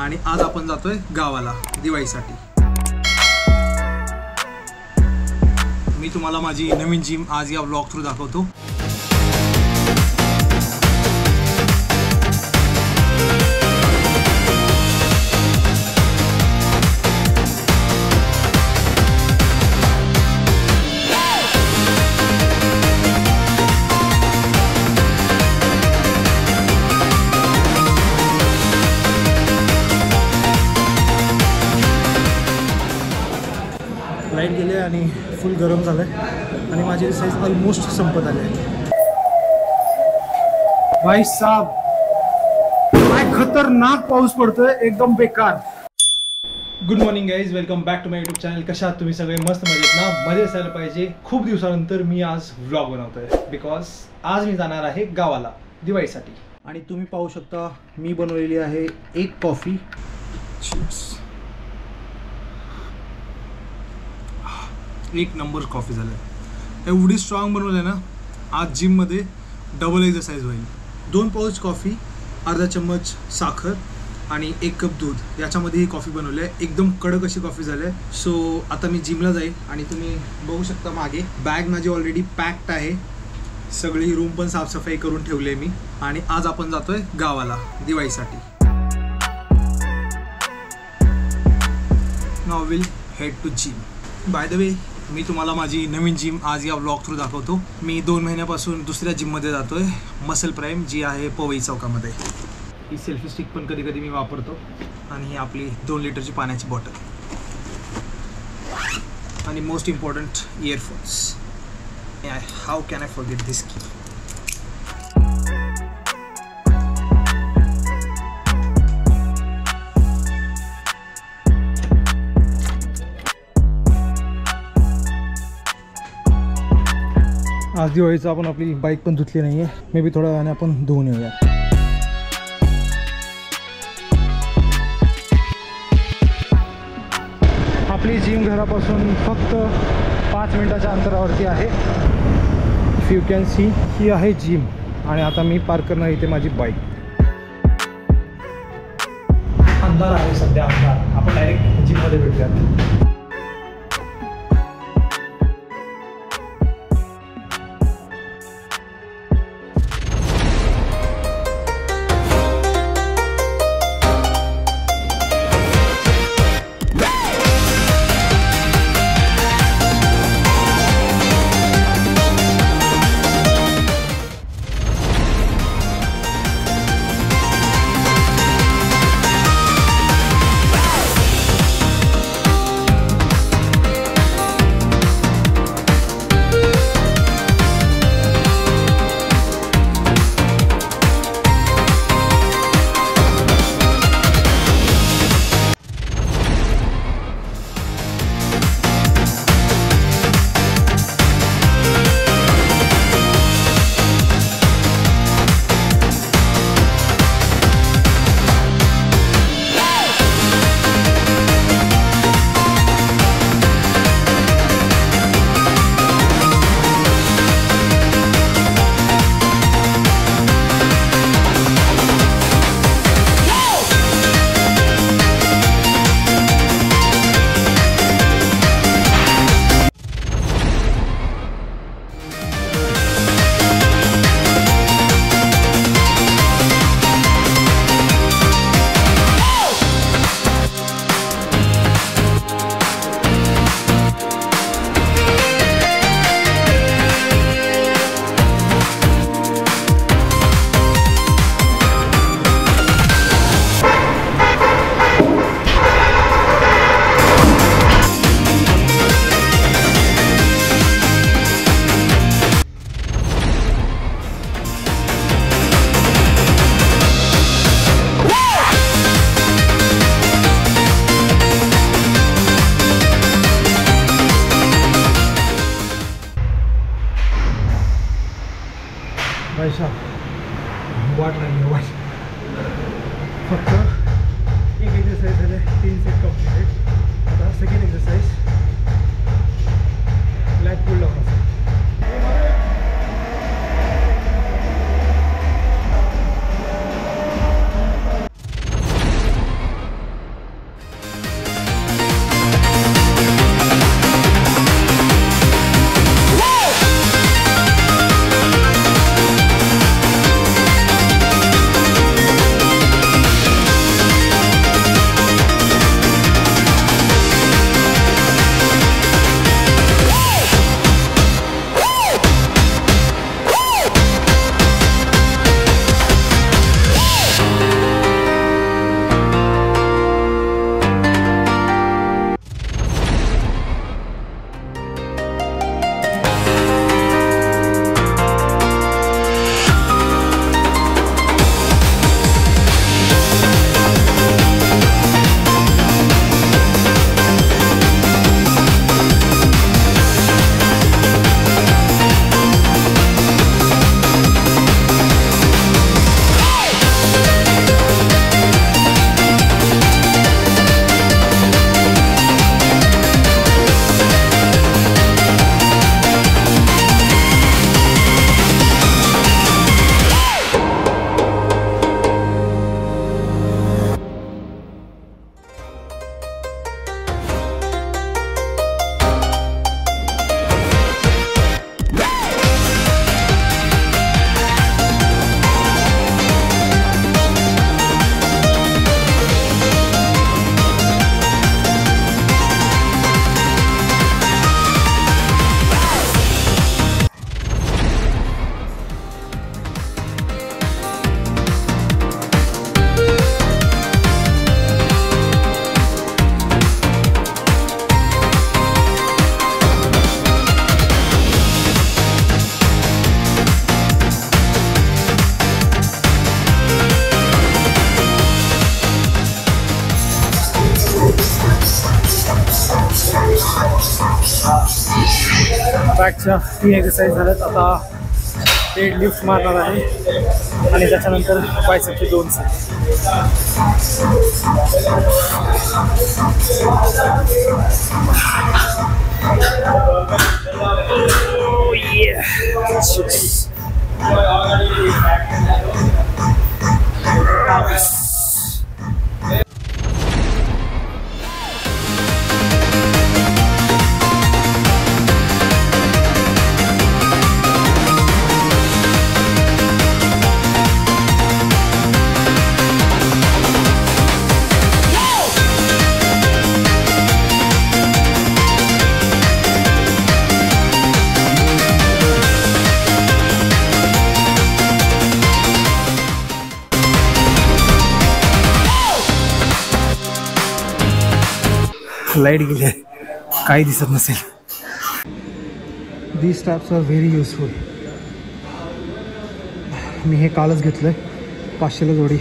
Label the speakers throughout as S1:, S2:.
S1: आणि आज आपण जातोय गावाला दिवाळीसाठी। मी तुम्हाला माझी नवीन जिम आज या व्लॉग थ्रू दाखवतो। लाईट गेले आणि फुल गरम झालं आणि माझी साईज ऑलमोस्ट संपत आली आहे। भाई साहब काय खतरनाक पाऊस पडतोय, एकदम बेकार। Good morning guys, welcome back to my YouTube channel. कशा आहात तुम्ही सगळे? मस्त मजेत ना? मजेत असायला पाहिजे। खूप दिवसानंतर मी आज व्लॉग बनवतोय बिकॉज आज मी जाणार आहे गावाला दिवाळीसाठी। आणि तुम्ही पाहू शकता मी बनवलेली आहे एक कॉफी। एक नंबर कॉफी झालं, एवढी स्ट्रॉंग बनवलं ना। आज जिममध्ये डबल एक्सरसाइज होईल। 2 पाउच कॉफी, अर्धा चम्मच साखर आणि 1 कप दूध याच्यामध्ये ही कॉफी बनवली आहे। एकदम कडक अशी कॉफी झाली आहे। सो आता मी जिमला जाईल आणि तुम्ही बघू शकता मागे बॅग माझी ऑलरेडी पॅक्ड आहे। सगळी रूम पण साफसफाई करून ठेवली आहे मी। आणि आज आपण जातोय गावाला दिवाळीसाठी। Now will head to gym. By the way मी तुम्हाला माझी नवीन जिम आज या व्लॉग थ्रू दाखवतो। मी 2 महिन्यापासून दुसऱ्या जिममध्ये जातोय, मसल प्राईम, जी आहे पवई चौकामध्ये। ही सेल्फी स्टिक पण कधी कधी मी वापरतो आणि ही आपली 2 लिटरची पाण्याची बॉटल आणि most important earphones. How can I forget this की? आज दिवाळीचं आपण आपली बाईक पण धुतली नाही आहे। मे बी थोड्या वेळाने आपण धुवून येऊया। आपली जिम घरापासून फक्त 5 मिनिटाच्या अंतरावरती आहे। इफ यू कॅन सी, ही आहे जिम आणि आता मी पार्क करणार इथे माझी बाईक। अंधार आहे सध्या, अंधार। आपण डायरेक्ट जिममध्ये भेटूयात। बॅकच्या 3 एक्सरसाइज झाल्यात. आता डेड लिफ्ट मारणार आहे आणि त्याच्यानंतर बायसेपचे 2 सेट. लाईट गेली आहे, काही दिसत नसेल. These straps are very useful. मी हे कालच घेतलंय, 500ला जोडी.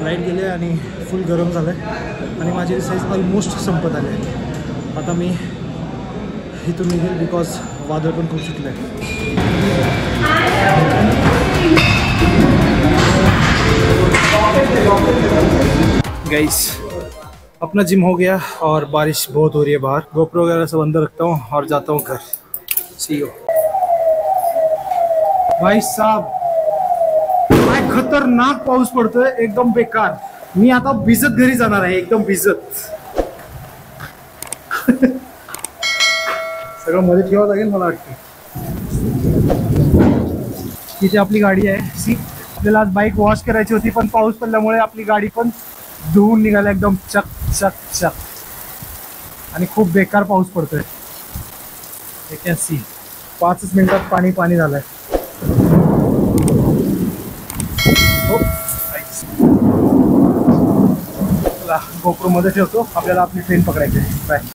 S1: लाईट गेले आणि फुल गरम झालं आहे आणि माझी एक्सरसाइज ऑलमोस्ट संपत आले आहे. आता मी इथून निघेल बिकॉज वादळ पण खूप सुटलं आहे. गाइस अपना जिम हो गया और बारिश बहुत हो रही है बाहर. गोप्रो वगैरह सब अंदर रखता हूँ और जाता हूँ घर. सी यू. भाई साहब काय खतरनाक पाऊस पडतोय, एकदम बेकार. मी आता भिजत घरी जाणार आहे, एकदम भिजत. सगळं मध्ये ठेवावं लागेल मला वाटतं. तिथे आपली गाडी आहे. सी आपल्याला आज बाईक वॉश करायची होती पण पाऊस पडल्यामुळे आपली गाडी पण धुवून निघाला एकदम चक चक चक. आणि खूप बेकार पाऊस पडतोय. यू कॅन सी 5 मिनिटात पाणी पाणी झालंय. चला गोप्रो मध्ये ठेवतो, आपल्याला आपली ट्रेन पकडायची आहे. बाय.